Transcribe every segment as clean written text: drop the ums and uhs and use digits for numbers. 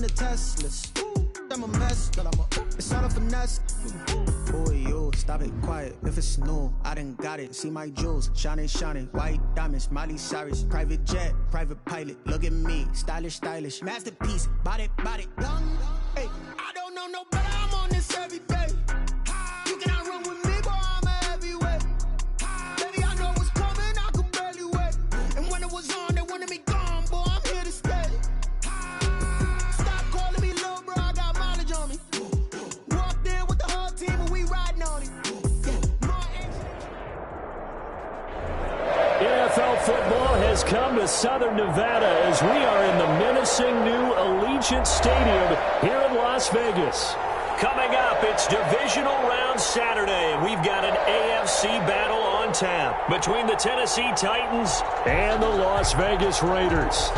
the Teslas. I'm a mess, but it's all a finesse. Boy, you stop it quiet. If it's new, I done got it. See my jewels, shining, shining. White diamonds, Miley Cyrus. Private jet, private pilot. Look at me, stylish, stylish. Masterpiece, body, body. Hey, I don't know no better. I'm on this every day. You cannot run with me, boy. I'm a heavyweight. Baby, I know what's coming. I could barely wait. And when it was on, they wanted me gone, boy. I'm here to stay. NFL football has come to Southern Nevada as we are in the menacing new Allegiant Stadium here in Las Vegas. Coming up, it's Divisional Round Saturday, and we've got an AFC battle on tap between the Tennessee Titans and the Las Vegas Raiders.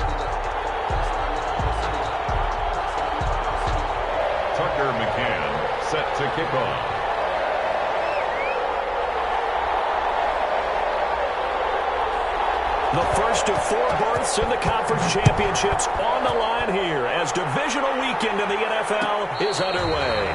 Tucker McCann set to kick off. The first of 4 berths in the conference championships on the line here as divisional weekend in the NFL is underway.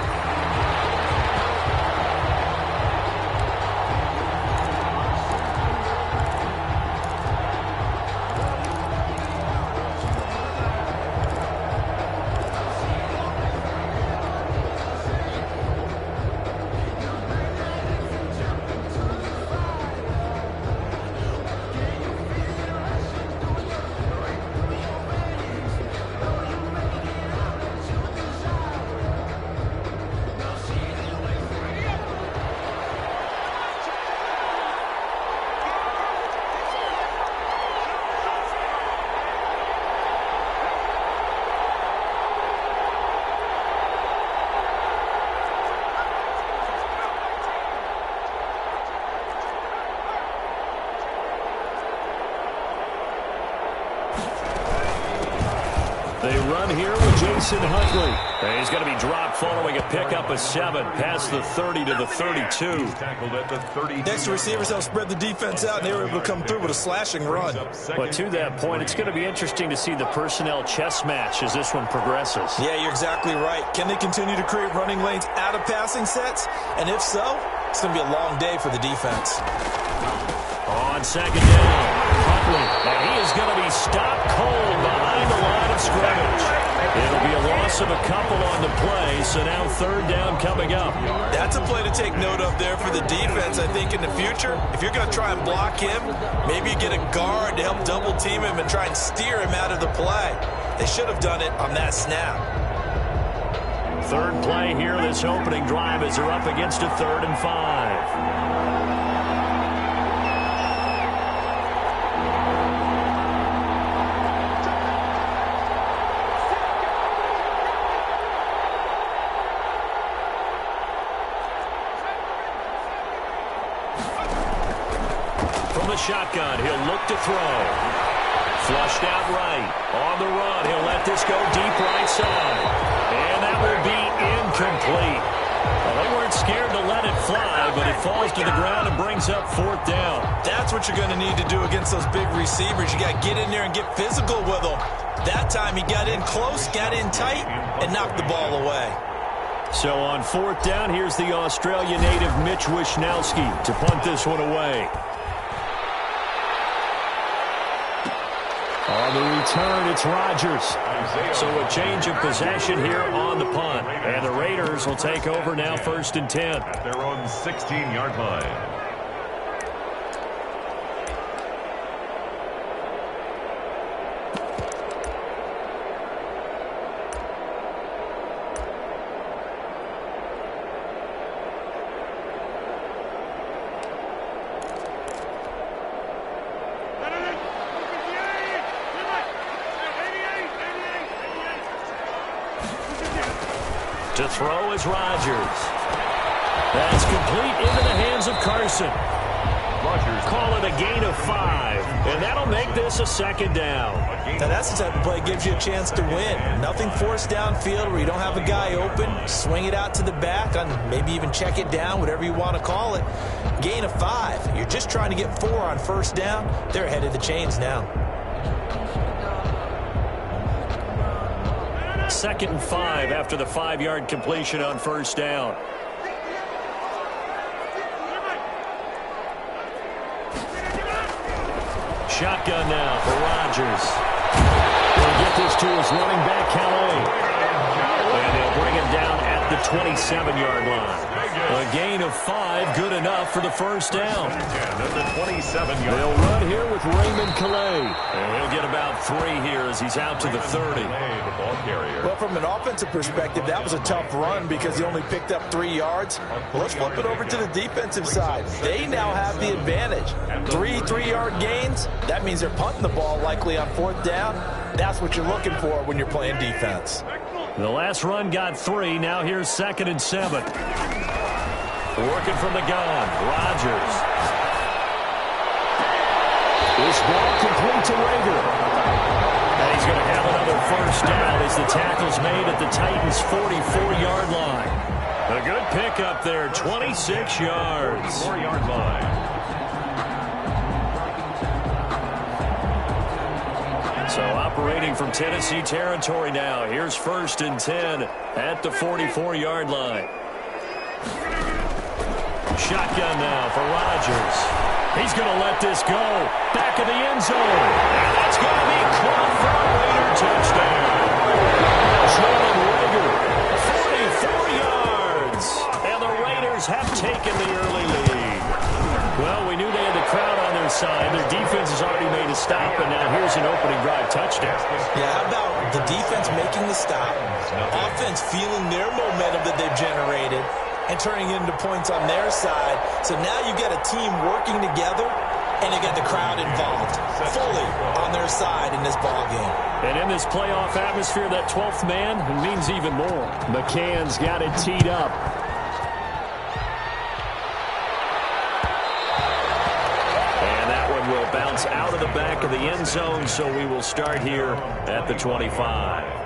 They run here with Jason Huntley. And he's going to be dropped following a pickup of 7 past the 30 to the 32. Tackled at the 32. Next to receivers helped spread the defense out, and they were able to come through with a slashing run. But to that point, it's going to be interesting to see the personnel chess match as this one progresses. Yeah, you're exactly right. Can they continue to create running lanes out of passing sets? And if so, it's going to be a long day for the defense. On second down, Huntley, and he is going to be stopped cold behind the line of scrimmage. It'll be a loss of a couple on the play, so now third down coming up. That's a play to take note of there for the defense, I think, in the future. If you're going to try and block him, maybe you get a guard to help double team him and try and steer him out of the play. They should have done it on that snap. Third play here, this opening drive as they're up against a 3rd and 5. Shotgun, he'll look to throw. Flushed out right. On the run, he'll let this go deep right side. And that will be incomplete. Well, they weren't scared to let it fly, but it falls to the ground and brings up 4th down. That's what you're going to need to do against those big receivers. You got to get in there and get physical with them. That time he got in close, got in tight, and knocked the ball away. So on 4th down, here's the Australia native Mitch Wishnowski to punt this one away. On the return, it's Rodgers. So a change of possession here on the punt. And the Raiders will take over now 1st and 10. At their own 16-yard line. To throw is Rodgers. That's complete into the hands of Carson. Rodgers call it a gain of 5, and that'll make this a 2nd down. Now that's the type of play that gives you a chance to win. Nothing forced downfield where you don't have a guy open. Swing it out to the back, and maybe even check it down, whatever you want to call it. Gain of 5. You're just trying to get 4 on 1st down. They're ahead of the chains now. It's 2nd and 5 after the 5-yard completion on first down. Shotgun now for Rodgers. He'll get this to his running back, Calais. And they'll bring him down at the 27-yard line. A gain of 5, good enough for the first down. They'll run here with Raymond Calais. And he'll get about 3 here as he's out to the 30. Well, from an offensive perspective, that was a tough run because he only picked up 3 yards. Well, let's flip it over to the defensive side. They now have the advantage. 3 3-yard gains. That means they're punting the ball likely on 4th down. That's what you're looking for when you're playing defense. The last run got 3. Now here's 2nd and 7. Working from the gun, Rodgers. This ball complete to Rager. And he's going to have another first down as the tackle's made at the Titans' 44-yard line. A good pickup there, 26 yards. 4-yard line. So operating from Tennessee territory now. Here's 1st and 10 at the 44-yard line. Shotgun now for Rodgers. He's going to let this go. Back of the end zone. And that's going to be caught for a Raider touchdown. Jordan Rager, 44 yards. And the Raiders have taken the early lead. Well, we knew they had the crowd on their side. Their defense has already made a stop, and now here's an opening drive touchdown. Yeah, how about the defense making the stop, offense feeling their momentum that they've generated, and turning it into points on their side. So now you've got a team working together, and you got the crowd involved fully on their side in this ball game. And in this playoff atmosphere, that 12th man means even more. McCann's got it teed up. And that one will bounce out of the back of the end zone, so we will start here at the 25.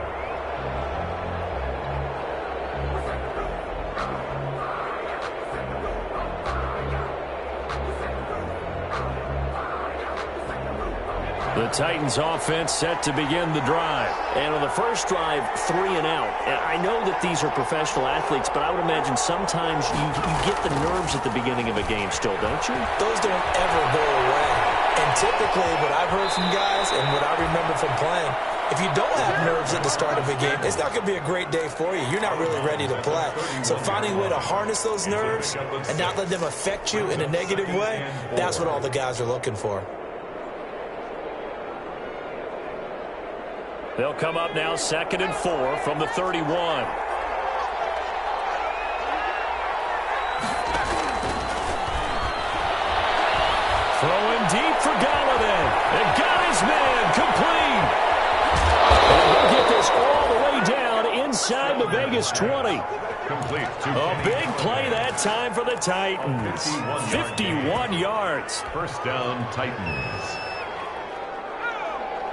The Titans offense set to begin the drive. And on the first drive, 3 and out. And I know that these are professional athletes, but I would imagine sometimes you get the nerves at the beginning of a game still, don't you? Those don't ever go away. And typically what I've heard from guys and what I remember from playing, if you don't have nerves at the start of a game, it's not going to be a great day for you. You're not really ready to play. So finding a way to harness those nerves and not let them affect you in a negative way, that's what all the guys are looking for. They'll come up now 2nd and 4 from the 31. Throwing deep for Galladay. And got his man complete. And he'll get this all the way down inside the Vegas 20. Complete. A big play that time for the Titans. 51 yards. First down, Titans.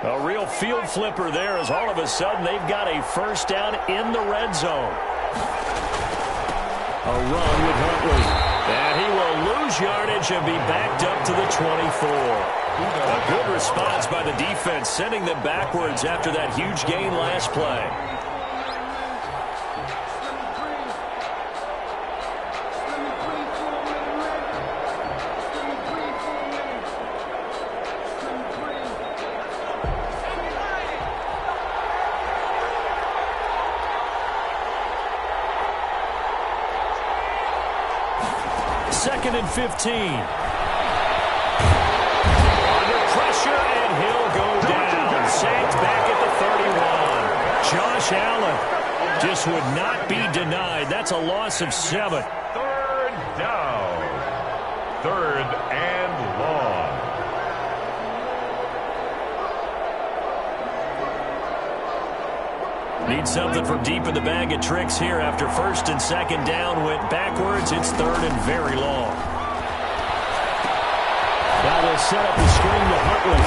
A real field flipper there as all of a sudden they've got a first down in the red zone. A run with Huntley. And he will lose yardage and be backed up to the 24. A good response by the defense, sending them backwards after that huge gain last play. Second and 15. Under pressure, and he'll go down. Sacked back at the 31. Josh Allen just would not be denied. That's a loss of 7. 3rd down. 3rd and long. Need something from deep in the bag of tricks here after 1st and 2nd down went backwards. It's 3rd and very long. Now they'll set up the screen to Huntley.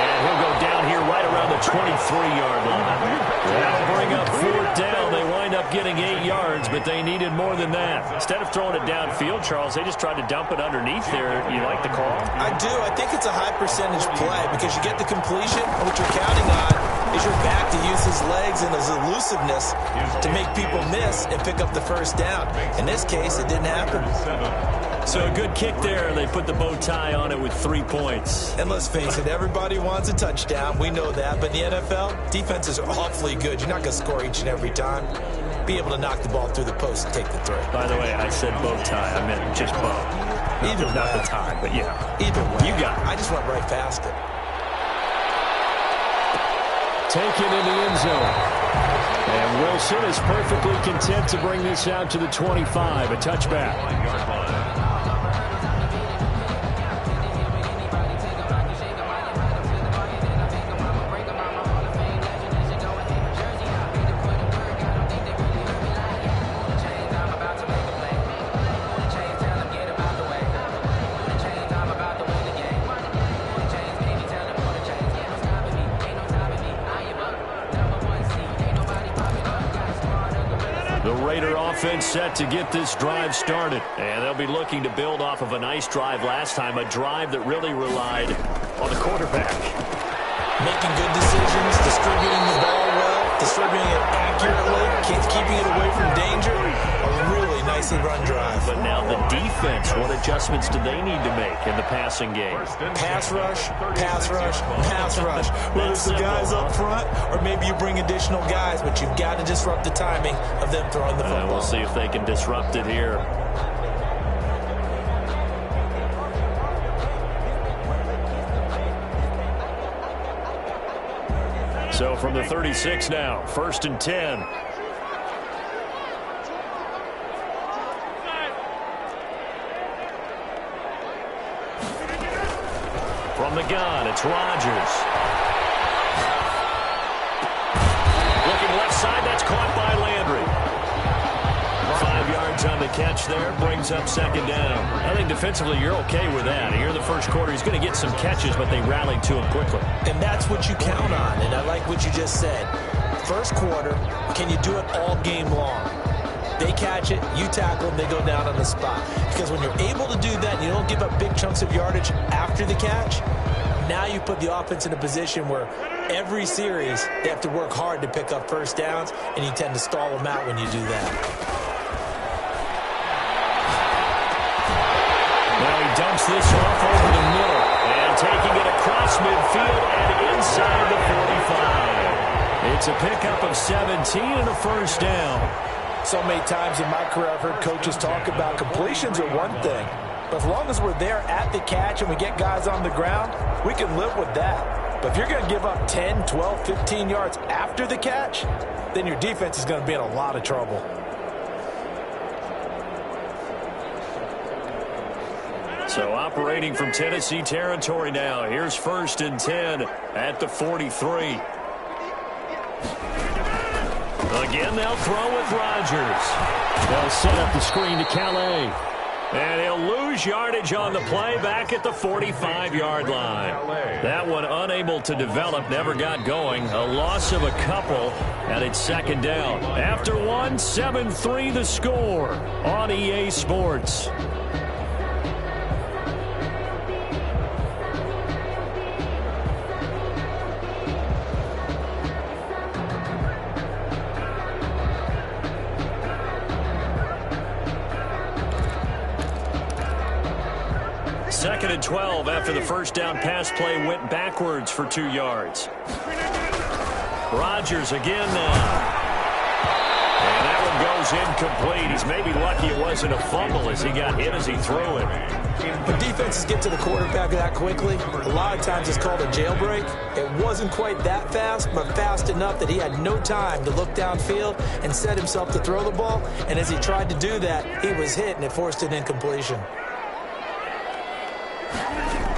And he'll go down here right around the 23-yard line. That'll bring up 4th down. They wind up getting 8 yards, but they needed more than that. Instead of throwing it downfield, Charles, they just tried to dump it underneath there. You like the call? I do. I think it's a high percentage play because you get the completion, and what you're counting on He's your back to use his legs and his elusiveness to make people miss and pick up the first down. In this case, it didn't happen. So a good kick there. They put the bow tie on it with 3 points. And let's face it, everybody wants a touchdown. We know that. But in the NFL, defenses are awfully good. You're not going to score each and every time. Be able to knock the ball through the post and take the throw. By the way, I said bow tie. I meant just bow. Either not way. the tie, but yeah. Either way. You got it. I just went right past it. Taken in the end zone. And Wilson is perfectly content to bring this out to the 25, a touchback. Offense set to get this drive started, and they'll be looking to build off of a nice drive last time, a drive that really relied on the quarterback. Making good decisions, distributing the ball well, distributing it accurately, keeping it away from danger. A really nicely run drive. But now the defense, what adjustments do they need to make in the passing game? Pass rush, pass rush, pass rush. Whether it's the guys up front or maybe you bring additional guys, but you've got to disrupt the timing of them throwing the football. We'll see if they can disrupt it here. So from the 36 now, 1st and 10. From the gun, it's Rodgers. Looking left side, that's caught by Landry. 5 yards on the catch there, brings up 2nd down. I think defensively you're okay with that. Here in the first quarter, he's going to get some catches, but they rallied to him quickly. And that's what you count on, and I like what you just said. First quarter, can you do it all game long? They catch it, you tackle them, they go down on the spot. Because when you're able to do that and you don't give up big chunks of yardage after the catch, now you put the offense in a position where every series they have to work hard to pick up first downs, and you tend to stall them out when you do that. Now he dumps this off over the middle and taking it across midfield and inside the 45. It's a pickup of 17 and a first down. So many times in my career I've heard coaches talk about completions are one thing, but as long as we're there at the catch and we get guys on the ground, we can live with that. But if you're going to give up 10, 12, 15 yards after the catch, then your defense is going to be in a lot of trouble. So operating from Tennessee territory now. Here's 1st and 10 at the 43. Again, they'll throw with Rodgers. They'll set up the screen to Calais. And he'll lose yardage on the play back at the 45-yard line. That one unable to develop, never got going. A loss of a couple, and it's 2nd down. After one, 7-3 the score on EA Sports. Second and 12 after the first down pass play went backwards for 2 yards. Rodgers again now. And that one goes incomplete. He's maybe lucky it wasn't a fumble as he got hit as he threw it. When defenses get to the quarterback that quickly, a lot of times it's called a jailbreak. It wasn't quite that fast, but fast enough that he had no time to look downfield and set himself to throw the ball. And as he tried to do that, he was hit, and it forced an incompletion.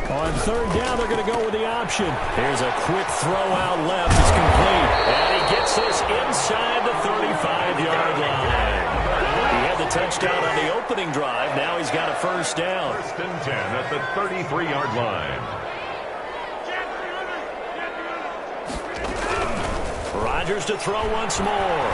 On 3rd down, they're going to go with the option. Here's a quick throw out left. It's complete. And he gets this inside the 35-yard line. He had the touchdown on the opening drive. Now he's got a first down. 1st and 10 at the 33-yard line. Rodgers to throw once more.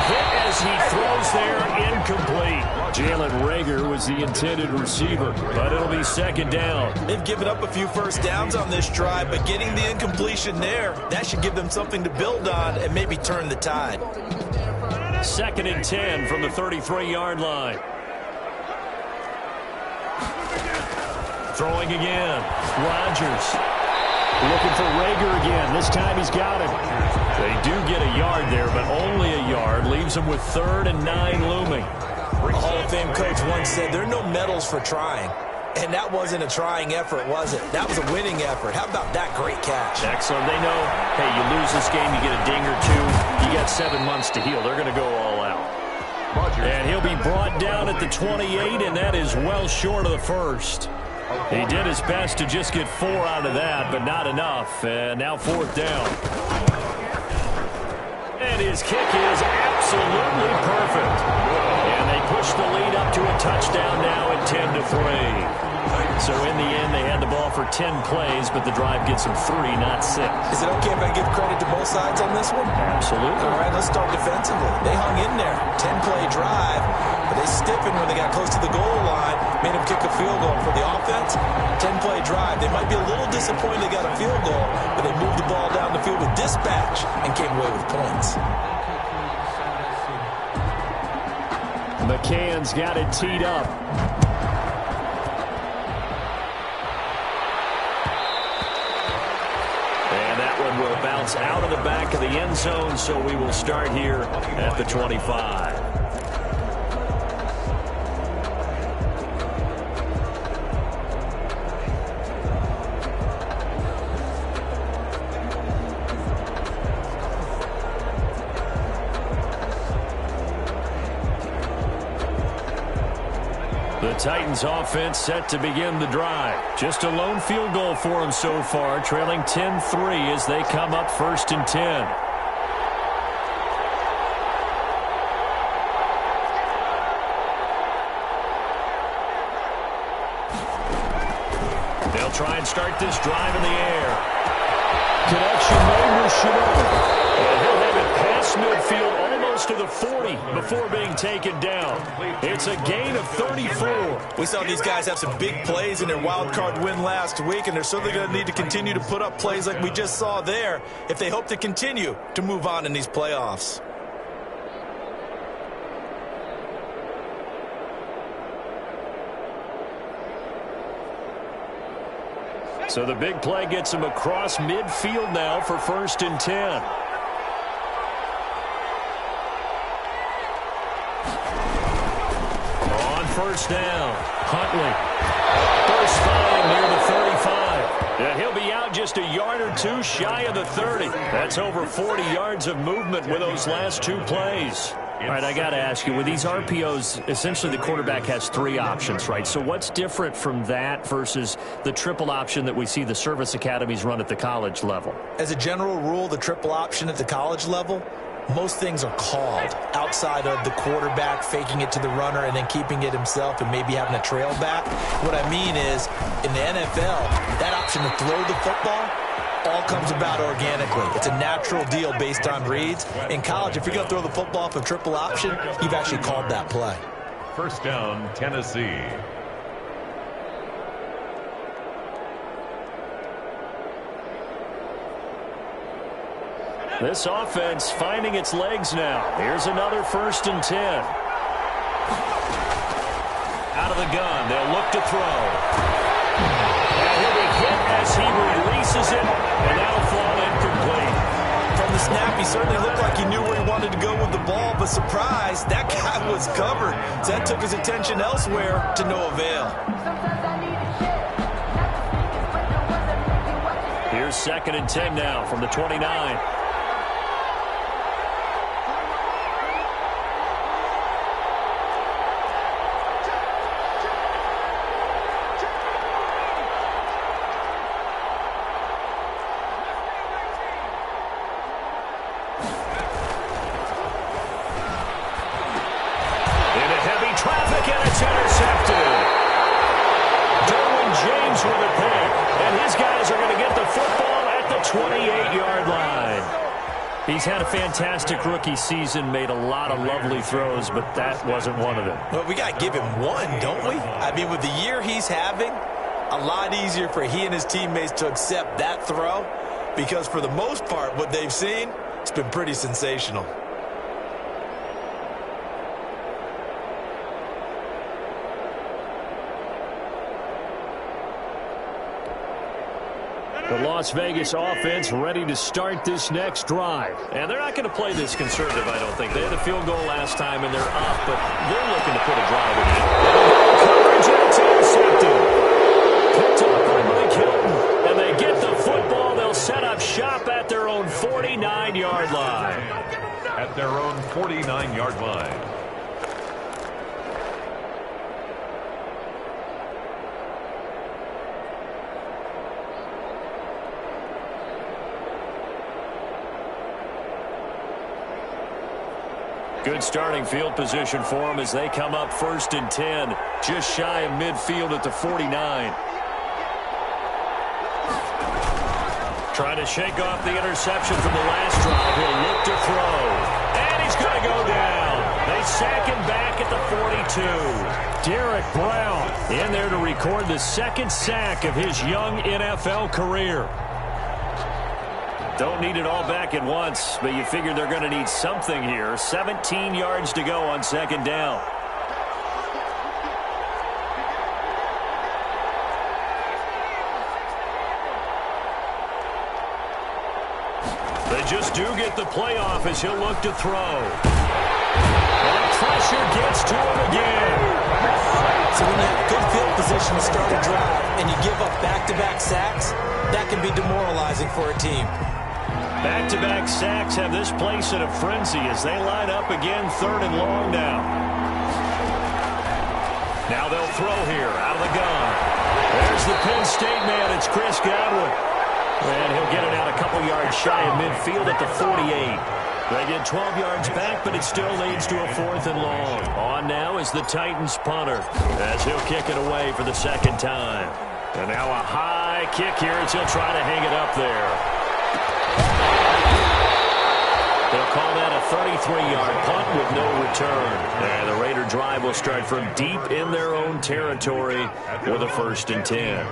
Hit as fires. He throws there, incomplete. Jalen Reagor was the intended receiver, but it'll be second down. They've given up a few first downs on this drive, but getting the incompletion there, that should give them something to build on and maybe turn the tide. Second and 10 from the 33-yard line. Throwing again. Rodgers looking for Reagor again. This time he's got him. They do get a yard there, but only a yard. Leaves them with 3rd and 9 looming. A Hall of Fame coach once said, there are no medals for trying. And that wasn't a trying effort, was it? That was a winning effort. How about that great catch? Excellent. They know, hey, you lose this game, you get a ding or two. You got 7 months to heal. They're going to go all out. And he'll be brought down at the 28, and that is well short of the first. He did his best to just get 4 out of that, but not enough. And now 4th down. And his kick is absolutely perfect. And they push the lead up to a touchdown now at 10-3. So in the end, they had the ball for 10 plays, but the drive gets them 3, not 6. Is it okay if I give credit to both sides on this one? Absolutely. All right, let's start defensively. They hung in there. 10-play drive, but they stiffened when they got close to the goal line, made them kick a field goal. For the offense, 10-play drive. They might be a little disappointed they got a field goal, but they moved the ball down the field with dispatch and came away with points. McCann's got it teed up. And that one will bounce out of the back of the end zone, so we will start here at the 25. The Titans offense set to begin the drive. Just a lone field goal for them so far, trailing 10-3 as they come up 1st and 10. They'll try and start this drive in the air. Connection made with Chanel. And he'll have it past midfield almost to the 40 before being taken down. It's a gain of 34. We saw these guys have some big plays in their wild card win last week, and they're certainly going to need to continue to put up plays like we just saw there if they hope to continue to move on in these playoffs. So the big play gets him across midfield now for 1st and 10. On 1st down, Huntley. First down near the 35. Yeah, he'll be out just a yard or two shy of the 30. That's over 40 yards of movement with those last 2 plays. All right, I got to ask you, with these RPOs, essentially the quarterback has 3 options, right? So what's different from that versus the triple option that we see the service academies run at the college level? As a general rule, the triple option at the college level, most things are called outside of the quarterback faking it to the runner and then keeping it himself and maybe having a trail back. What I mean is, in the NFL, that option to throw the football all comes about organically. It's a natural deal based on reads. In college, if you're going to throw the football for triple option, you've actually called that play. 1st down, Tennessee. This offense finding its legs now. Here's another 1st and 10. Out of the gun, they'll look to throw. And he'll be hit as he releases it, and that'll fall incomplete. From the snap, he certainly looked like he knew where he wanted to go with the ball, but surprise, that guy was covered. So that took his attention elsewhere to no avail. Here's 2nd and 10 now from the 29. He's had a fantastic rookie season, made a lot of lovely throws, but that wasn't one of them. Well, we got to give him one, don't we? I mean, with the year he's having, a lot easier for he and his teammates to accept that throw because for the most part, what they've seen, it's been pretty sensational. The Las Vegas offense ready to start this next drive. And they're not going to play this conservative, I don't think. They had a field goal last time, and they're up, but they're looking to put a drive in it. Coverage, and it's intercepted. Picked up by Mike Hilton. And they get the football. They'll set up shop at their own 49-yard line. At their own 49-yard line. Good starting field position for them as they come up 1st and 10. Just shy of midfield at the 49. Trying to shake off the interception from the last drive. He'll look to throw. And he's going to go down. They sack him back at the 42. Derek Brown in there to record the second sack of his young NFL career. Don't need it all back at once, but you figure they're going to need something here. 17 yards to go on 2nd down. They just do get the playoff as he'll look to throw. And the pressure gets to him again. So when you have good field position to start a drive and you give up back-to-back sacks, that can be demoralizing for a team. Back-to-back sacks have this place in a frenzy as they line up again 3rd and long now. Now they'll throw here out of the gun. There's the Penn State man. It's Chris Godwin. And he'll get it out a couple yards shy of midfield at the 48. They get 12 yards back, but it still leads to a 4th and long. On now is the Titans punter as he'll kick it away for the 2nd time. And now a high kick here as he'll try to hang it up there. They'll call that a 33-yard punt with no return. And the Raider drive will start from deep in their own territory with a 1st and 10.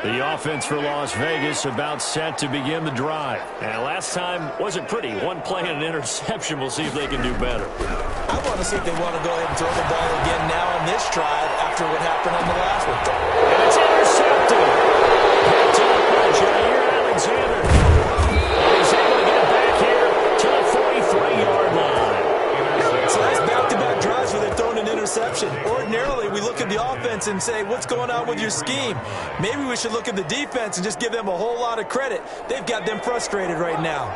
The offense for Las Vegas about set to begin the drive. And last time wasn't pretty. One play and an interception. We'll see if they can do better. I want to see if they want to go ahead and throw the ball again now on this drive after what happened on the last one. And it's intercepted. Picked up by Jair Alexander. And he's able to get back here to the 43-yard line. So that's back-to-back drives where they're throwing an interception. Ordinarily, we look at the offense and say, what's going on with your scheme? Maybe we should look at the defense and just give them a whole lot of credit. They've got them frustrated right now.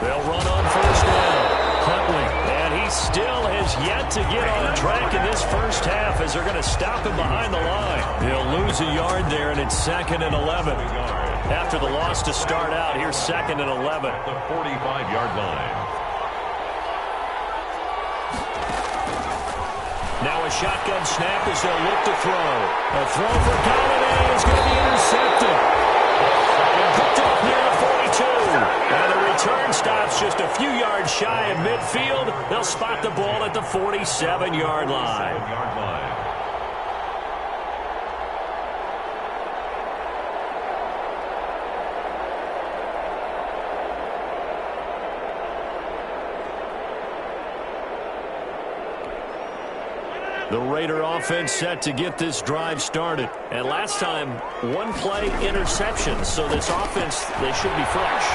They'll run on 1st down. Huntley, and he still has yet to get on track in this first half as they're going to stop him behind the line. He'll lose a yard there, and it's 2nd and 11. After the loss to start out, here's 2nd and 11. At the 45-yard line. Now a shotgun snap as they'll look to throw. A throw for Galladay is going to be intercepted. Picked up near the 42. And the return stops just a few yards shy of midfield. They'll spot the ball at the 47-yard line. The Raider offense set to get this drive started. And last time, one play interception. So this offense, they should be fresh.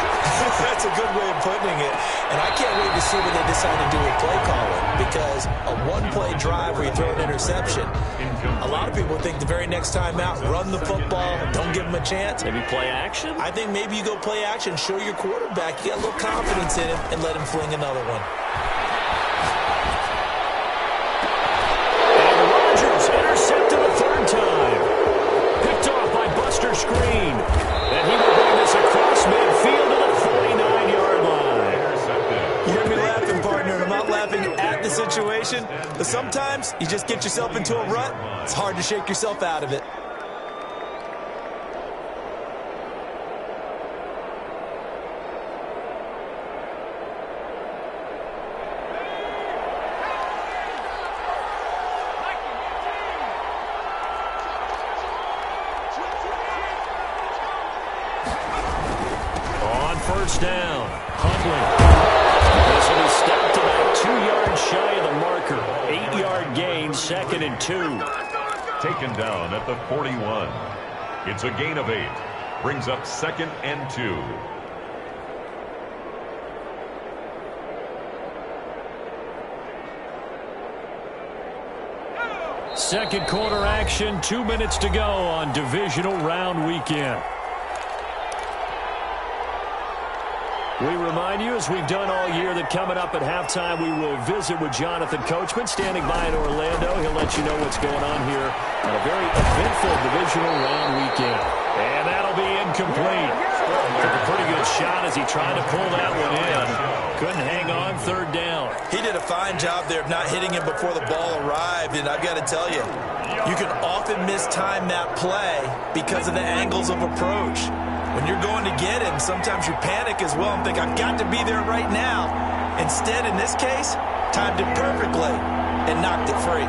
That's a good way of putting it. And I can't wait to see what they decide to do with play calling. Because a one-play drive where you throw an interception, a lot of people think the very next time out, run the football, don't give them a chance. Maybe play action? I think maybe you go play action, show your quarterback you got a little confidence in him, and let him fling another one. Intercepted a 3rd time. Picked off by Buster Screen. And he will bring this across midfield to the 49-yard line. situation, but sometimes you just get yourself into a rut. It's hard to shake yourself out of it. First down. Huntley. This will be stopped about 2 yards shy of the marker. 8-yard gain, 2nd and 2. Taken down at the 41. It's a gain of 8. Brings up 2nd and 2. Second quarter action, 2 minutes to go on divisional round weekend. We remind you, as we've done all year, that coming up at halftime, we will visit with Jonathan Coachman, standing by in Orlando. He'll let you know what's going on here on a very eventful divisional round weekend. And that'll be incomplete. Took a pretty good shot as he tried to pull that one in. Couldn't hang on, 3rd down. He did a fine job there of not hitting him before the ball arrived, and I've got to tell you, you can often mistime that play because of the angles of approach. When you're going to get it, sometimes you panic as well and think, I've got to be there right now. Instead, in this case, timed it perfectly and knocked it free.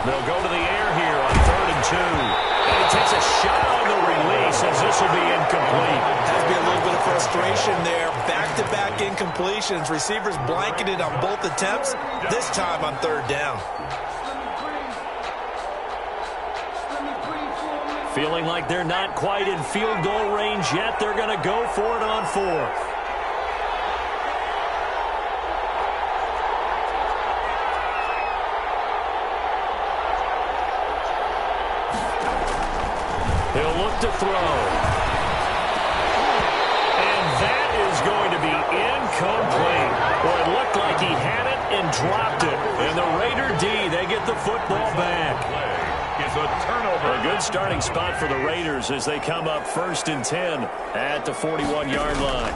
They'll go to the air here on 3rd and 2. And he takes a shot on the release as this will be incomplete. Has to be a little bit of frustration there. Back-to-back incompletions. Receivers blanketed on both attempts, this time on 3rd down. Feeling like they're not quite in field goal range yet. They're going to go for it on 4th. He'll look to throw. And that is going to be incomplete. Well, it looked like he had it and dropped it. And the Raider D, they get the football back. Is a turnover. A good starting spot for the Raiders as they come up 1st and 10 at the 41-yard line.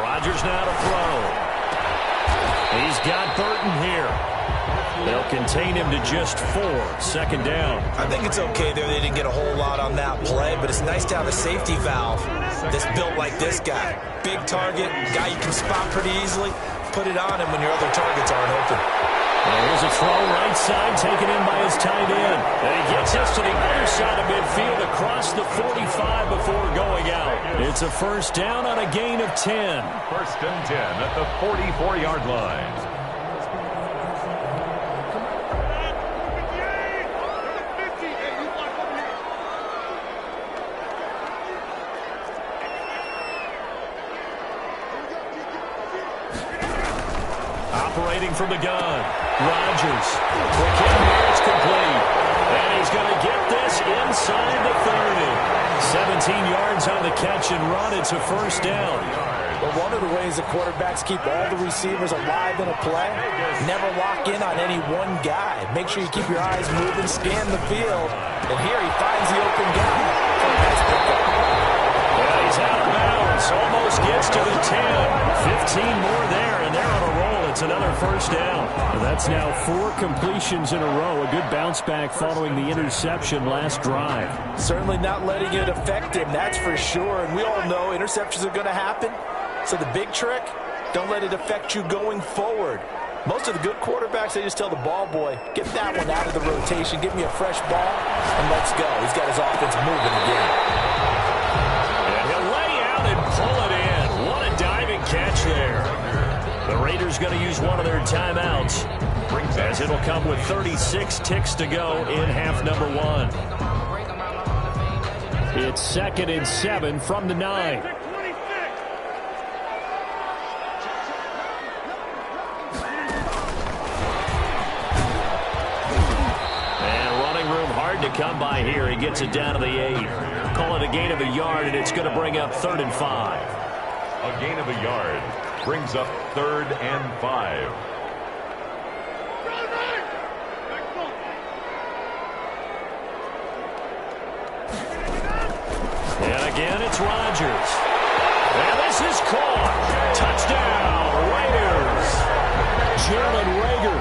Rodgers now to throw. He's got Burton here. They'll contain him to just 4. 2nd down. I think it's okay there. They didn't get a whole lot on that play, but it's nice to have a safety valve that's built like this guy. Big target, guy you can spot pretty easily. Put it on him when your other targets aren't open. And here's a throw right side taken in by his tight end. And he gets us to the other side of midfield across the 45 before going out. It's a 1st down on a gain of 10. 1st and 10 at the 44-yard line. Operating from the gun, Rodgers. Quick hit here, it's complete. And he's going to get this inside the 30. 17 yards on the catch and run. It's a 1st down. Well, one of the ways the quarterbacks keep all the receivers alive in a play, never lock in on any one guy. Make sure you keep your eyes moving, scan the field. And here he finds the open guy. Yeah, he's out of bounds. Almost gets to the 10. 15 more there, and they're on a roll. It's another 1st down. And that's now 4 completions in a row. A good bounce back following the interception last drive. Certainly not letting it affect him, that's for sure. And we all know interceptions are going to happen. So the big trick, don't let it affect you going forward. Most of the good quarterbacks, they just tell the ball boy, get that one out of the rotation, give me a fresh ball, and let's go. He's got his offense moving again. And he'll lay out and pull it in. What a diving catch there. The Raiders going to use one of their timeouts, as it'll come with 36 ticks to go in half number 1. It's 2nd and 7 from the 9. And running room hard to come by here. He gets it down to the 8. Call it a gain of a yard, and it's going to bring up 3rd and 5. A gain of a yard brings up 3rd and 5. And again, it's Rodgers. And this is caught. Jalen Reagor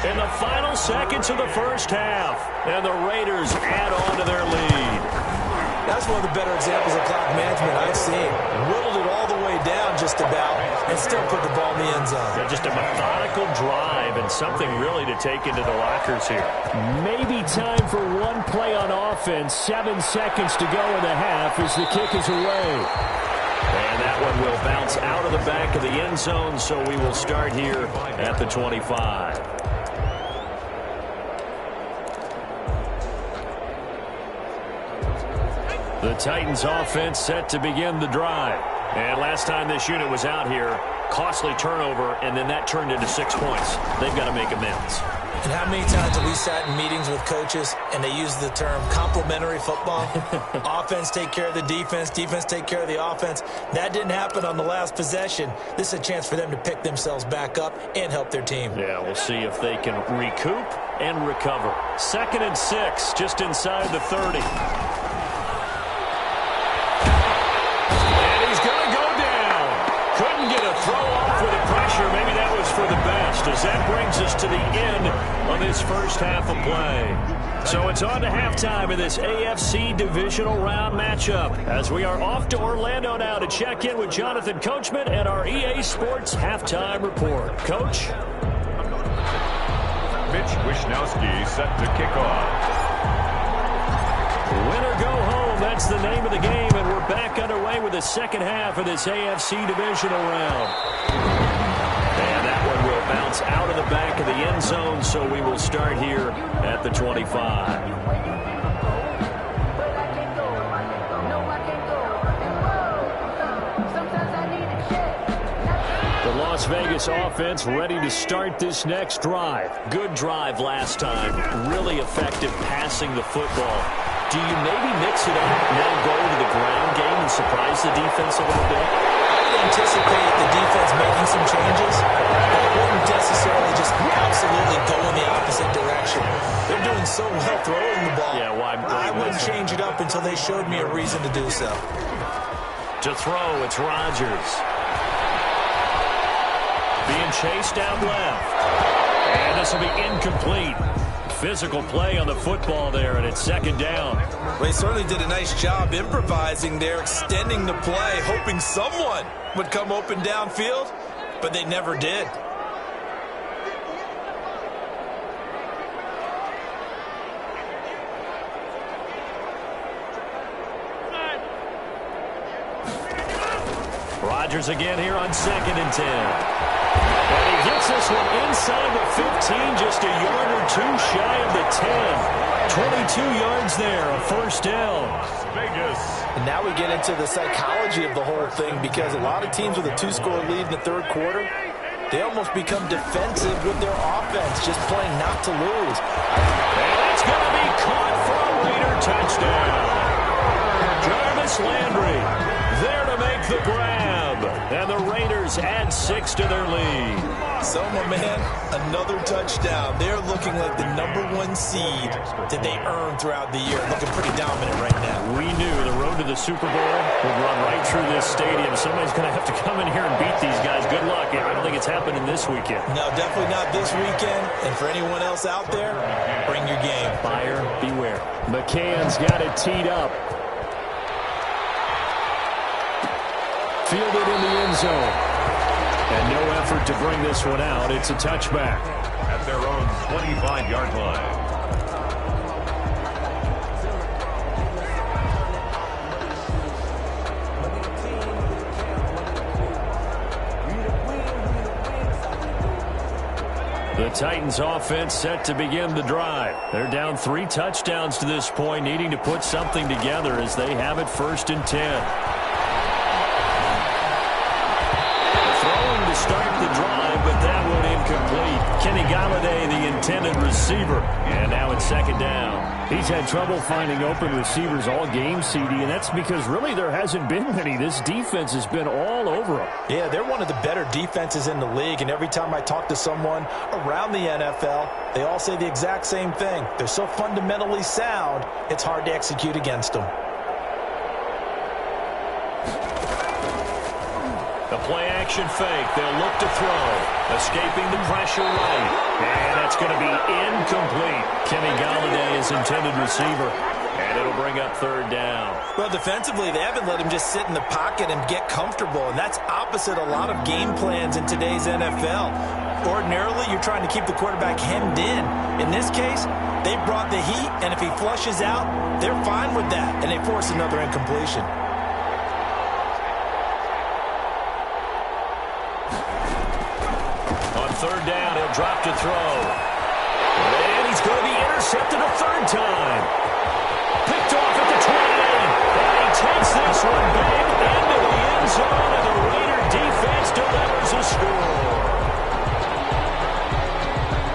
in the final seconds of the first half. And the Raiders add on to their lead. That's one of the better examples of clock management I've seen. Whittled it all the way down just about and still put the ball in the end zone. Yeah, just a methodical drive and something really to take into the lockers here. Maybe time for one play on offense. 7 seconds to go in the half as the kick is away. And that one will bounce out of the back of the end zone, so we will start here at the 25. The Titans offense set to begin the drive. And last time this unit was out here, costly turnover, and then that turned into 6 points. They've got to make amends. And how many times have we sat in meetings with coaches and they use the term complementary football? Offense take care of the defense, defense take care of the offense. That didn't happen on the last possession. This is a chance for them to pick themselves back up and help their team. Yeah, we'll see if they can recoup and recover. 2nd and 6, just inside the 30. Couldn't get a throw off with the pressure. Maybe that was for the best, as that brings us to the end of this first half of play. So it's on to halftime in this AFC divisional round matchup, as we are off to Orlando now to check in with Jonathan Coachman and our EA Sports halftime report. Coach? Mitch Wishnowsky set to kick off. Win or go home, that's the name of the game, and we're back underway with the second half of this AFC divisional round. And that one will bounce out of the back of the end zone, so we will start here at the 25. The Las Vegas offense ready to start this next drive. Good drive last time. Really effective passing the football. Do you maybe mix it up, now go to the ground game and surprise the defense a little bit? I would anticipate the defense making some changes, but it wouldn't necessarily just absolutely go in the opposite direction. They're doing so well throwing the ball. Yeah, why I wouldn't change it up until they showed me a reason to do so. To throw, it's Rodgers. Being chased out left. And this will be incomplete. Physical play on the football there, and it's 2nd down. Well, he certainly did a nice job improvising there, extending the play, hoping someone would come open downfield, but they never did. Rodgers again here on 2nd and 10. And he gets this one inside the 15, just a yard or two shy of the 10. 22 yards there, a first down. Vegas. And now we get into the psychology of the whole thing, because a lot of teams with a 2-score lead in the 3rd quarter, they almost become defensive with their offense, just playing not to lose. And it's going to be caught for a Raider touchdown. Jarvis Landry there to make the grab. And the Raiders add 6 to their lead. So, my man, another touchdown. They're looking like the #1 seed that they earned throughout the year. Looking pretty dominant right now. We knew the road to the Super Bowl would run right through this stadium. Somebody's going to have to come in here and beat these guys. Good luck. I don't think it's happening this weekend. No, definitely not this weekend. And for anyone else out there, bring your game. Buyer beware. McCann's got it teed up. Fielded in the end zone. And no effort to bring this one out. It's a touchback. At their own 25-yard line. The Titans offense set to begin the drive. They're down 3 touchdowns to this point, needing to put something together as they have it 1st and 10. Start the drive, but that one incomplete. Kenny Galladay, the intended receiver. And now it's 2nd down. He's had trouble finding open receivers all game, CD, and that's because really there hasn't been many. This defense has been all over them. Yeah, they're one of the better defenses in the league, and every time I talk to someone around the NFL, they all say the exact same thing. They're so fundamentally sound, it's hard to execute against them. The play-action fake. They'll look to throw. Escaping the pressure right. And that's going to be incomplete. Kenny Galladay is intended receiver. And it'll bring up third down. Well, defensively, they haven't let him just sit in the pocket and get comfortable, and that's opposite a lot of game plans in today's NFL. Ordinarily, you're trying to keep the quarterback hemmed in. In this case, they brought the heat, and if he flushes out, they're fine with that, and they force another incompletion. On third down, he'll drop to throw. And he's going to be intercepted a third time. Picked off at the 28. And he takes this one big into the end zone, and the Raider defense delivers a score.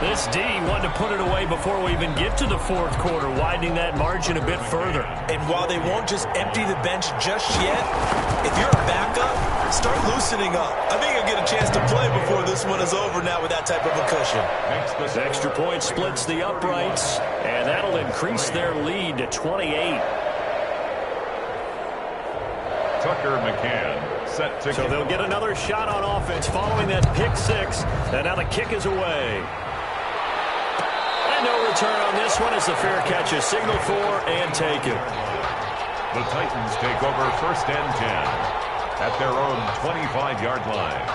This D wanted to put it away before we even get to the fourth quarter, widening that margin a bit further. And while they won't just empty the bench just yet, if you're a backup, start loosening up. I think you'll get a chance to play before this one is over now with that type of a cushion. The extra point splits the uprights, and that'll increase their lead to 28. Tucker McCann set to So they'll get another shot on offense following that pick six, and now the kick is away. And no return on this one as the fair catch is signaled for and taken. The Titans take over first and 10 at their own 25-yard line.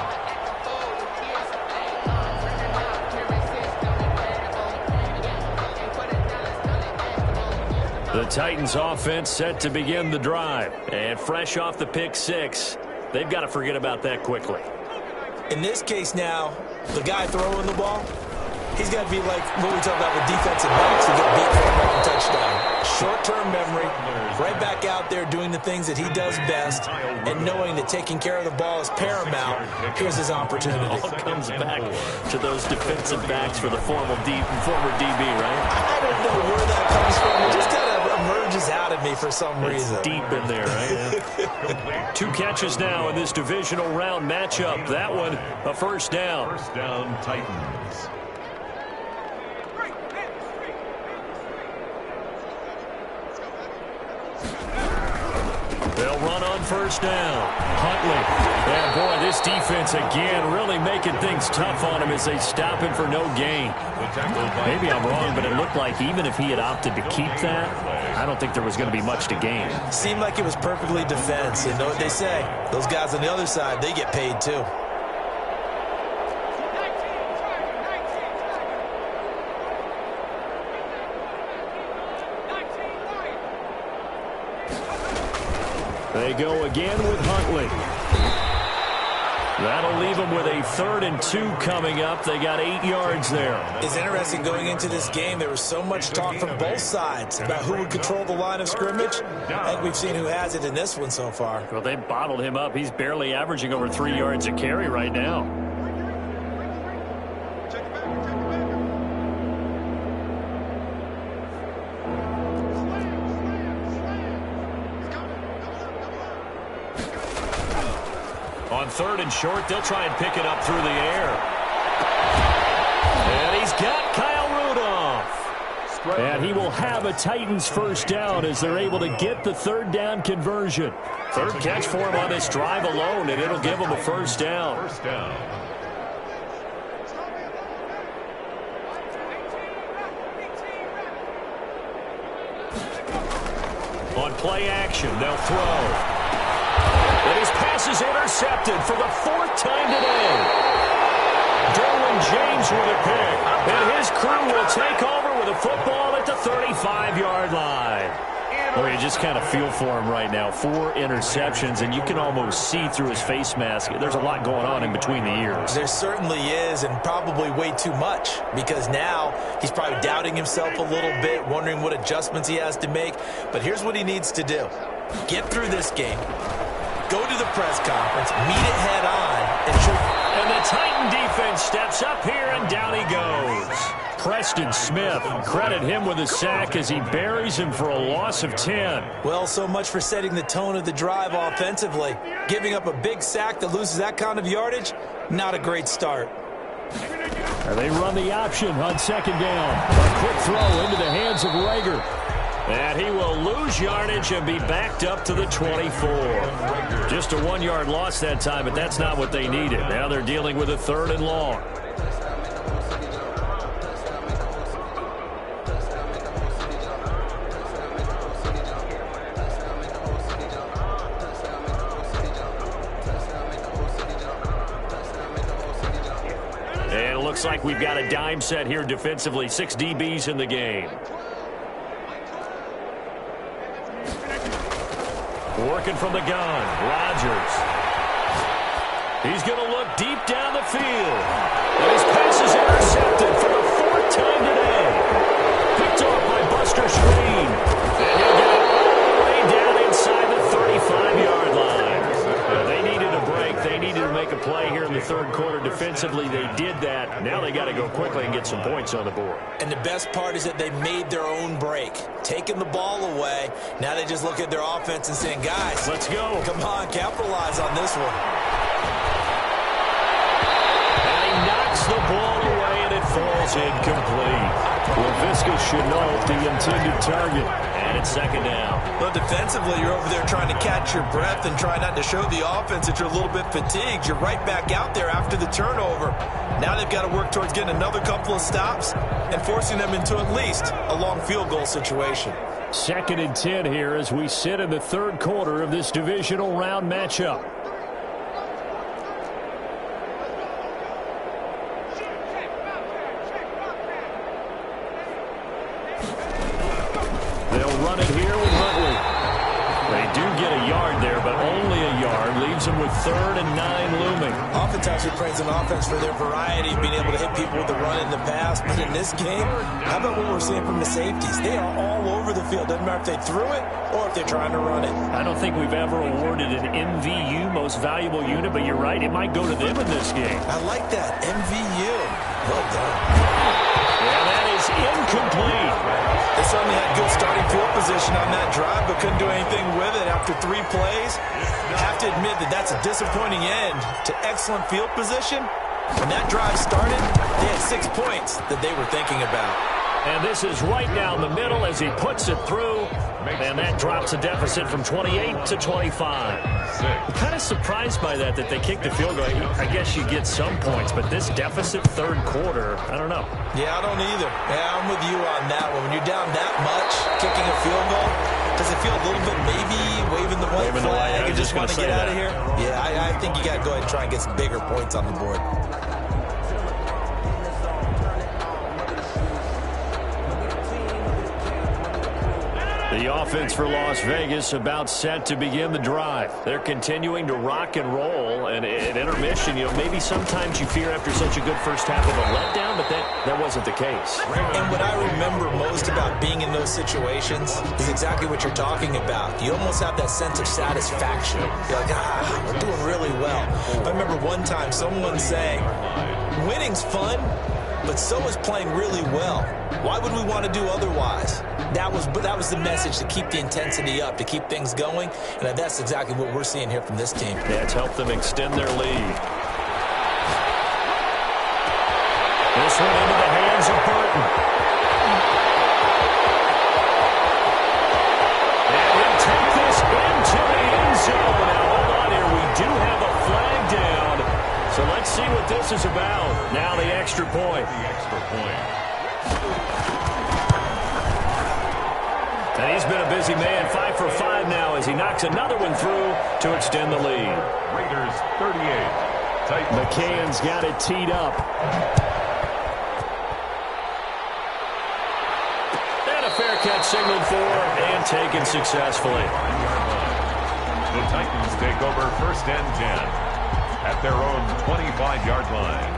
The Titans offense set to begin the drive. And fresh off the pick six, they've got to forget about that quickly. In this case now, the guy throwing the ball, he's got to be like what we talk about with defensive backs who get beat for a long touchdown. Short-term memory, right back out there doing the things that he does best, and knowing that taking care of the ball is paramount. Here's his opportunity. It all comes back to those defensive backs for the former DB, right? I don't know where that comes from. It just kind of emerges out of me for some reason. It's deep in there, right? 2 catches now in this divisional round matchup. That one, a first down. First down, Titans. They'll run on first down. Huntley. And boy, this defense again really making things tough on him as they stop him for no gain. Maybe I'm wrong, but it looked like even if he had opted to keep that, I don't think there was going to be much to gain. Seemed like it was perfectly defense. And know what they say? Those guys on the other side, they get paid too. They go again with Huntley. That'll leave them with a 3rd and 2 coming up. They got 8 yards there. It's interesting going into this game. There was so much talk from both sides about who would control the line of scrimmage. I think we've seen who has it in this one so far. Well, they bottled him up. He's barely averaging over 3 yards a carry right now. On 3rd and short, they'll try and pick it up through the air. And he's got Kyle Rudolph. And he will have a Titans first down as they're able to get the 3rd down conversion. 3rd catch for him on this drive alone, and it'll give him a first down. First down. On play action, they'll throw. And his pass is intercepted for the 4th time today. Derwin James with a pick. And his crew will take over with a football at the 35-yard line. Well, you just kind of feel for him right now. 4 interceptions, and you can almost see through his face mask. There's a lot going on in between the ears. There certainly is, and probably way too much, because now he's probably doubting himself a little bit, wondering what adjustments he has to make. But here's what he needs to do. Get through this game. Go to the press conference, meet it head on, and the Titan defense steps up here, and down he goes. Preston Smith, credit him with a sack as he buries him for a loss of 10. Well, so much for setting the tone of the drive offensively. Giving up a big sack that loses that kind of yardage, not a great start. They run the option on 2nd down. A quick throw into the hands of Rager. And he will lose yardage and be backed up to the 24. Just a 1-yard loss that time, but that's not what they needed. Now they're dealing with a 3rd and long. And it looks like we've got a dime set here defensively. 6 DBs in the game. Working from the gun, Rodgers. He's going to look deep down the field. And his pass is intercepted for the 4th time today. Picked off by Buster Screen. And he'll get it all the way down inside the 35-yard line. They needed a break. They needed to make a play here in the 3rd quarter. Defensively, they did that. Now they got to go quickly and get some points on the board. And the best part is that they made their own break. Taking the ball away. Now they just look at their offense and saying, guys, let's go. Come on, capitalize on this one. And he knocks the ball away, and it falls incomplete. Laviska Shenault, the intended target. And it's 2nd down. Well, defensively, you're over there trying to catch your breath and try not to show the offense that you're a little bit fatigued. You're right back out there after the turnover. Now they've got to work towards getting another couple of stops and forcing them into at least a long field goal situation. 2nd and 10 here as we sit in the 3rd quarter of this divisional round matchup. They'll run it here with Huntley. They do get a yard there, but only a yard. Leaves them with 3rd and 9 looming. Oftentimes we praise an offense for their variety of being able to hit people with the run in the pass. But in this game, how about what we're seeing from the safeties? They are all over the field. Doesn't matter if they threw it or if they're trying to run it. I don't think we've ever awarded an MVU, most valuable unit, but you're right. It might go to them in this game. I like that. MVU. Well done. Yeah, that is incomplete. They certainly had good starting field position on that drive, but couldn't do anything with it after 3 plays. I have to admit that that's a disappointing end to excellent field position. When that drive started, they had 6 points that they were thinking about. And this is right down the middle as he puts it through. And that drops a deficit from 28 to 25. I'm kind of surprised by that they kicked the field goal. I guess you get some points, but this deficit 3rd quarter, I don't know. Yeah, I don't either. Yeah, I'm with you on that one. When you're down that much, kicking a field goal, does it feel a little bit maybe waving the white flag and just want to get out of here? Yeah, I think you got to go ahead and try and get some bigger points on the board. The offense for Las Vegas about set to begin the drive. They're continuing to rock and roll, and at intermission, maybe sometimes you fear after such a good first half of a letdown, but that wasn't the case. And what I remember most about being in those situations is exactly what you're talking about. You almost have that sense of satisfaction. You're like, we're doing really well. I remember one time someone saying, winning's fun, but so is playing really well. Why would we want to do otherwise? That was the message, to keep the intensity up, to keep things going, and that's exactly what we're seeing here from this team. Yeah, it's helped them extend their lead. This one into the hands of Burton. And he'll take this into the end zone. Now, hold on here. We do have a flag down. So let's see what this is about. Now the extra point. And he's been a busy man, 5 for 5 now as he knocks another one through to extend the lead. Raiders 38. McCann's got it teed up. And a fair catch signaled for and taken successfully. The Titans take over 1st and 10 at their own 25-yard line.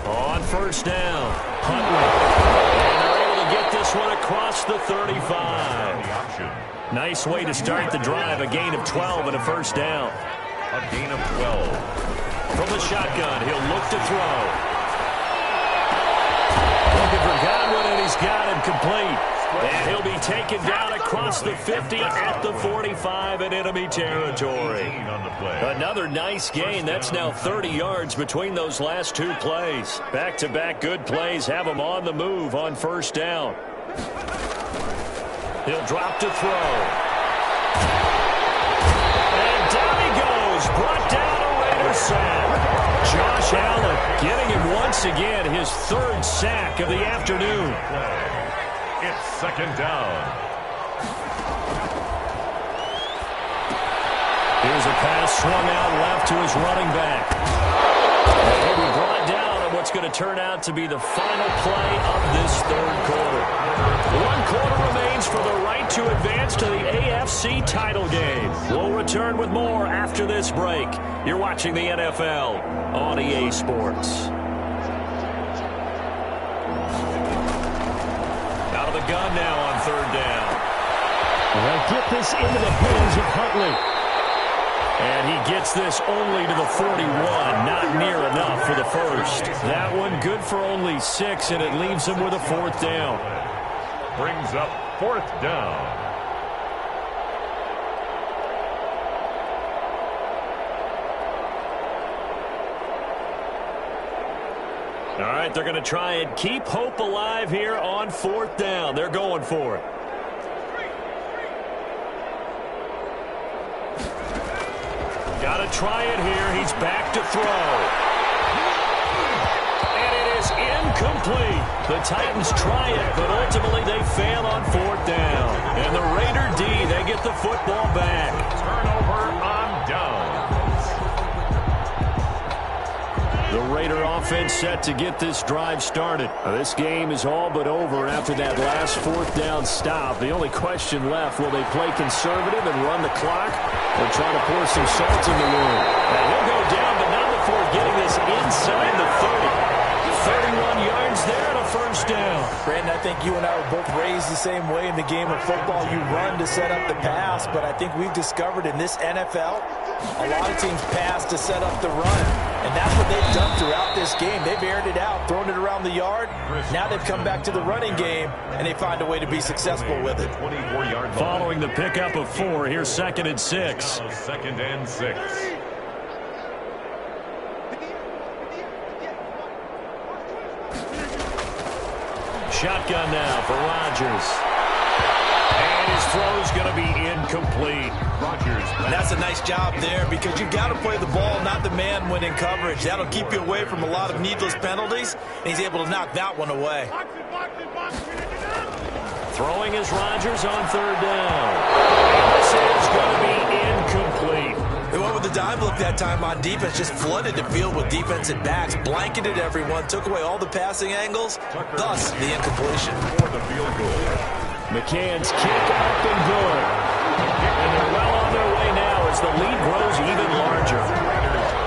On 1st down, Huntley. And they're able to get this one across the 35. Nice way to start the drive, a gain of 12 and a 1st down. A gain of 12. From the shotgun, he'll look to throw. Looking for Godwin, and he's got him complete. And he'll be taken down across the 50 at the 45 in enemy territory. Another nice gain. That's now 30 yards between those last two plays. Back-to-back good plays have him on the move on first down. He'll drop to throw. And down he goes. Brought down a Raider sack. Josh Allen getting him once again his third sack of the afternoon. It's second down. Here's a pass swung out left to his running back. And he'll be brought down on what's going to turn out to be the final play of this third quarter. 1 quarter remains for the right to advance to the AFC title game. We'll return with more after this break. You're watching the NFL on EA Sports. Out of the gun now on third down. They'll get this into the hands of Huntley. And he gets this only to the 41. Not near enough for the first. That one good for only 6, and it leaves him with a fourth down. Brings up fourth down. All right, they're going to try and keep hope alive here on fourth down. They're going for it. Got to try it here. He's back to throw. And it is incomplete. The Titans try it, but ultimately they fail on fourth down. And the Raider D, they get the football back. Turnover on downs. The Raider offense set to get this drive started. This game is all but over after that last fourth down stop. The only question left, will they play conservative and run the clock or try to pour some salt in the wound? And he'll go down, but not before getting this inside the 30. 31 yards there and a first down. Brandon, I think you and I were both raised the same way in the game of football. You run to set up the pass, but I think we've discovered in this NFL, a lot of teams pass to set up the run. And that's what they've done throughout this game. They've aired it out, thrown it around the yard. Now they've come back to the running game, and they find a way to be successful with it. 24-yard line. Following the pickup of 4, here's 2nd and 6. Second and 6. Shotgun now for Rodgers. And his throw's going to be incomplete. Rodgers. And that's a nice job there because you've got to play the ball, not the man when in coverage. That'll keep you away from a lot of needless penalties, and he's able to knock that one away. Throwing is Rodgers on third down. And this is going to be incomplete. They went with the dive look that time on defense, just flooded the field with defensive backs, blanketed everyone, took away all the passing angles, thus the incompletion. For the field goal. McCann's kick up and good. And they're well on their way now as the lead grows even larger.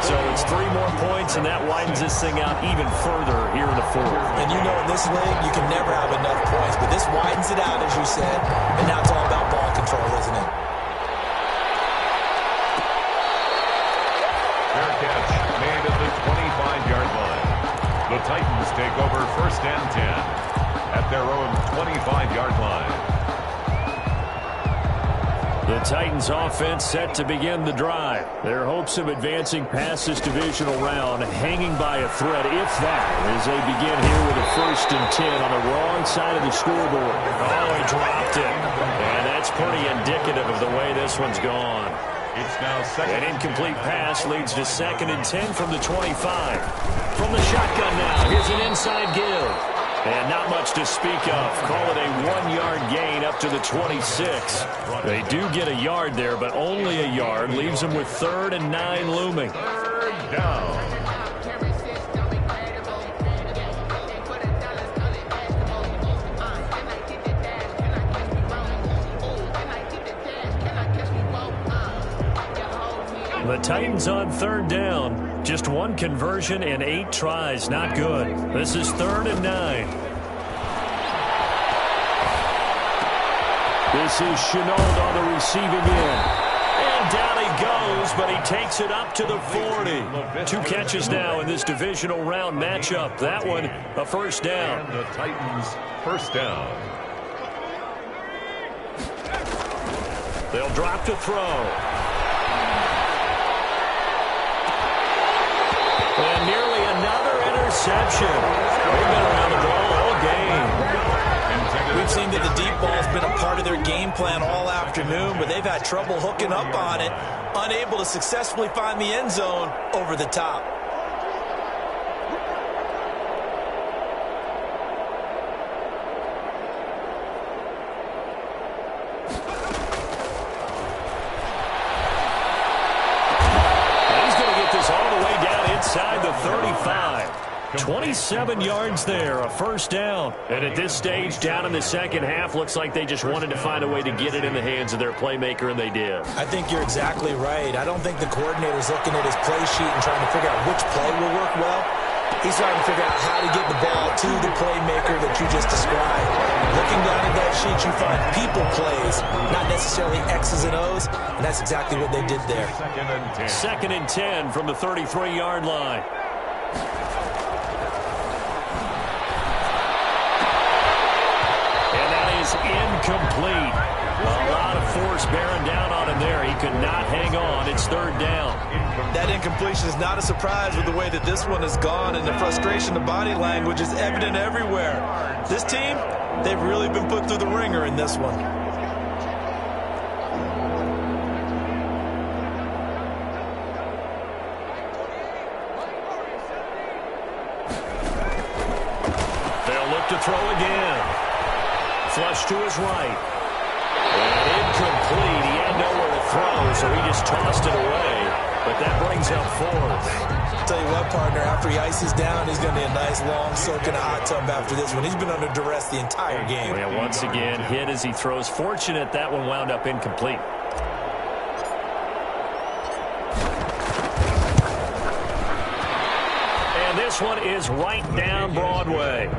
So it's 3 more points, and that widens this thing out even further here in the fourth. And you know in this league, you can never have enough points, but this widens it out, as you said, and now it's all about ball control, isn't it? Fair catch made at the 25-yard line. The Titans take over first and 10 at their own 25-yard line. The Titans offense set to begin the drive. Their hopes of advancing past this divisional round hanging by a thread, if that, as they begin here with a 1st and 10 on the wrong side of the scoreboard. Oh, he dropped it. And that's pretty indicative of the way this one's gone. It's now second. An incomplete pass leads to 2nd and 10 from the 25. From the shotgun now, here's an inside give. And not much to speak of. Call it a 1-yard gain up to the 26. They do get a yard there, but only a yard. Leaves them with 3rd and 9 looming. Third down. The Titans on 3rd down. Just 1 conversion and 8 tries. Not good. This is 3rd and 9. This is Chenault on the receiving end. And down he goes, but he takes it up to the 40. 2 catches now in this divisional round matchup. That one, a first down. And the Titans first down. They'll drop to throw. And nearly another interception. They've been around the ball all game. We've seen that the deep ball's been a part of their game plan all afternoon, but they've had trouble hooking up on it, unable to successfully find the end zone over the top. He's going to get this all the way down inside the 35. 27 yards there, a first down. And at this stage, down in the second half, looks like they just wanted to find a way to get it in the hands of their playmaker, and they did. I think you're exactly right. I don't think the coordinator's looking at his play sheet and trying to figure out which play will work well. He's trying to figure out how to get the ball to the playmaker that you just described. Looking down at that sheet, you find people plays, not necessarily X's and O's, and that's exactly what they did there. Second and 10 from the 33-yard line. Incomplete. A lot of force bearing down on him there. He could not hang on. It's third down. That incompletion is not a surprise with the way that this one has gone, and the frustration, the body language is evident everywhere. This team, they've really been put through the ringer in this one. They'll look to throw again. Flush to his right. And incomplete. He had nowhere to throw, so he just tossed it away. But that brings up fourth. I'll tell you what, partner, after he ices down, he's going to need a nice long soak in a hot tub after this one. He's been under duress the entire game. Well, yeah, once again, hit as he throws. Fortunate that one wound up incomplete. And this one is right down Broadway.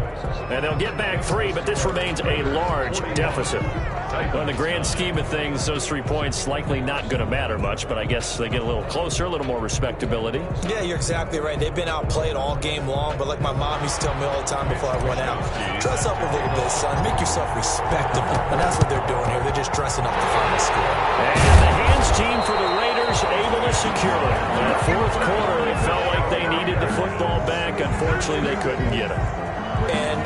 And they'll get back 3, but this remains a large deficit. Well, in the grand scheme of things, those 3 points likely not going to matter much, but I guess they get a little closer, a little more respectability. Yeah, you're exactly right. They've been outplayed all game long, but like my mom used to tell me all the time before I went out, dress up a little bit, son. Make yourself respectable. And that's what they're doing here. They're just dressing up the final score. And the hands team for the Raiders able to secure it. In the fourth quarter, it felt like they needed the football back. Unfortunately, they couldn't get it. And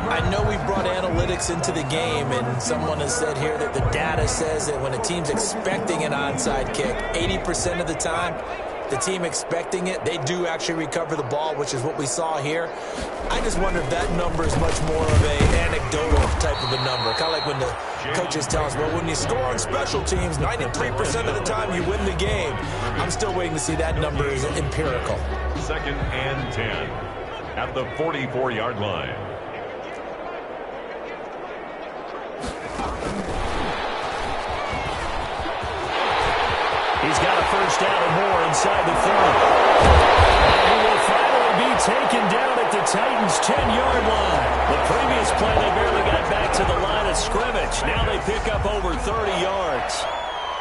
I know we brought analytics into the game, and someone has said here that the data says that when a team's expecting an onside kick, 80% of the time, the team expecting it, they do actually recover the ball, which is what we saw here. I just wonder if that number is much more of an anecdotal type of a number. Kind of like when the coaches tell us, well, when you score on special teams, 93% of the time you win the game. I'm still waiting to see that number is empirical. Second and 10 at the 44-yard line. He's got a first down or more inside the 30. And he will finally be taken down at the Titans' 10-yard line. The previous play, they barely got back to the line of scrimmage. Now they pick up over 30 yards.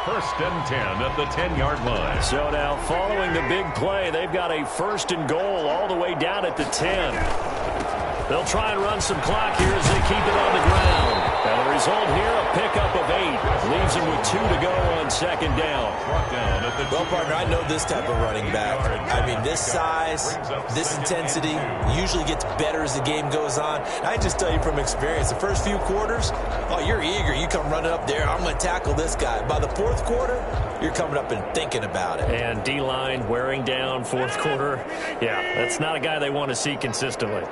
First and 10 at the 10-yard line. So now, following the big play, they've got a first and goal all the way down at the 10. They'll try and run some clock here as they keep it on the ground. And the result here, a pickup of 8. Leaves them with 2 to go on second down. Well, partner, I know this type of running back. I mean, this size, this intensity usually gets better as the game goes on. I just tell you from experience, the first few quarters, oh, you're eager. You come running up there, I'm going to tackle this guy. By the fourth quarter, you're coming up and thinking about it. And D-line wearing down fourth quarter. Yeah, that's not a guy they want to see consistently.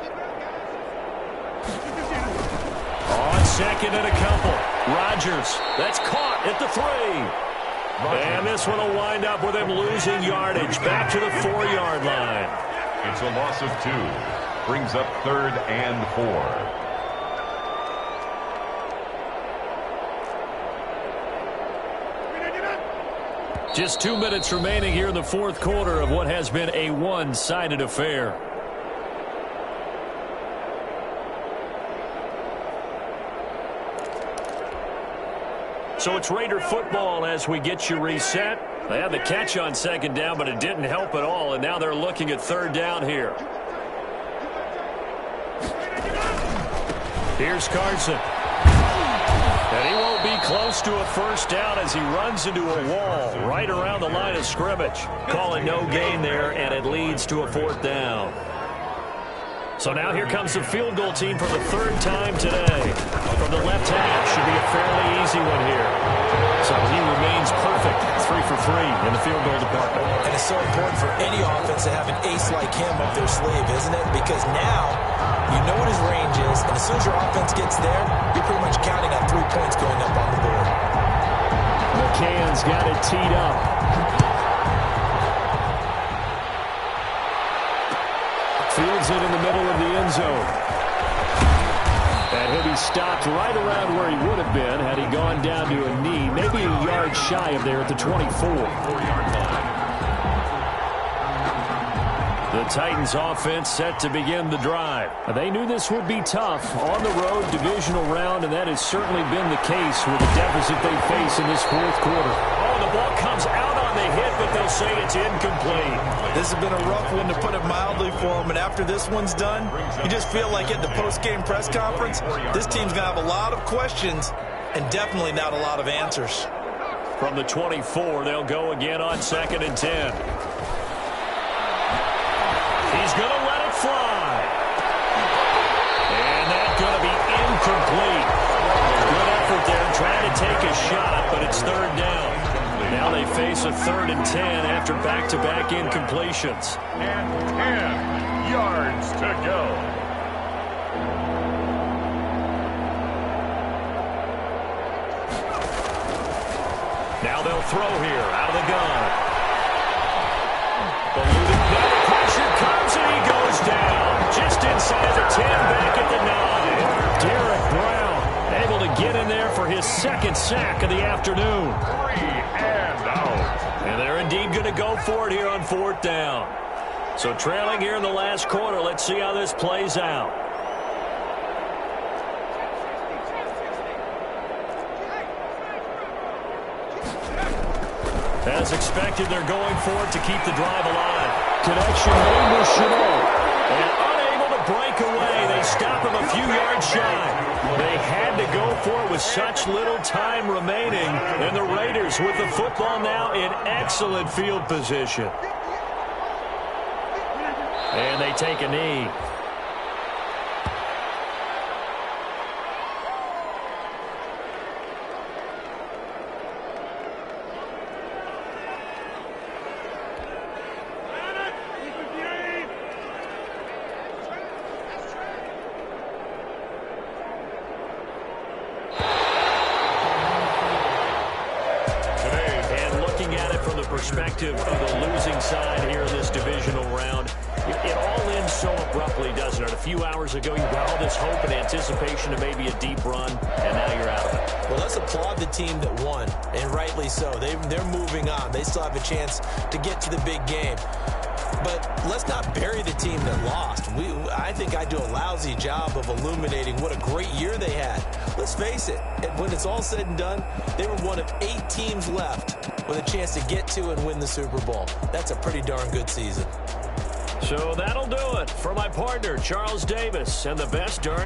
On second and a couple. Rodgers, that's caught at the 3. And this one will wind up with him losing yardage back to the 4-yard line. It's a loss of 2. Brings up third and 4. Just 2 minutes remaining here in the fourth quarter of what has been a one-sided affair. So it's Raider football as we get you reset. They had the catch on second down, but it didn't help at all, and now they're looking at third down here. Here's Carson. And he won't be close to a first down as he runs into a wall right around the line of scrimmage. Call it no gain there, and it leads to a 4th down. So now here comes the field goal team for the 3rd time today. From the left half, should be a fairly easy one here. So he remains perfect, 3 for 3 in the field goal department. And it's so important for any offense to have an ace like him up their sleeve, isn't it? Because now you know what his range is, and as soon as your offense gets there, you're pretty much counting on 3 points going up on the board. McCann's got it teed up. Fields it in the middle of the end zone. And he'll be stopped right around where he would have been had he gone down to a knee, maybe a yard shy of there at the 24. 4-yard line. The Titans offense set to begin the drive. They knew this would be tough on the road divisional round, and that has certainly been the case with the deficit they face in this 4th quarter. Oh, the ball comes out on the hit, but they'll say it's incomplete. This has been a rough one, to put it mildly, for him, and after this one's done, you just feel like at the post-game press conference, this team's going to have a lot of questions and definitely not a lot of answers. From the 24, they'll go again on 2nd and 10. He's going to let it fly. And that's going to be incomplete. Good effort there trying to take a shot, but it's 3rd down. Now they face a 3rd and 10 after back-to-back incompletions. And 10 yards to go. Now they'll throw here out of the gun. Eluding now the pressure comes and he goes down. Just inside the 10, back at the 9. Derek Brown able to get in there for his 2nd sack of the afternoon. 3 and out. And they're indeed going to go for it here on 4th down. So trailing here in the last quarter, let's see how this plays out. As expected, they're going for it to keep the drive alive. Connection made with Chabot. And unable to break away. They stop him a few yards shy. They had to go for it with such little time remaining. And the Raiders with the football now in excellent field position. And they take a knee. Perspective of the losing side here in this divisional round. It all ends so abruptly, doesn't it? A few hours ago, you got all this hope and anticipation of maybe a deep run, and now you're out of it. Well, let's applaud the team that won, and rightly so. They're moving on. They still have a chance to get to the big game. But let's not bury the team that lost. I think I do a lousy job of illuminating what a great year they had. Let's face it, when it's all said and done, they were one of 8 teams left with a chance to get to and win the Super Bowl. That's a pretty darn good season. So that'll do it for my partner, Charles Davis, and the best during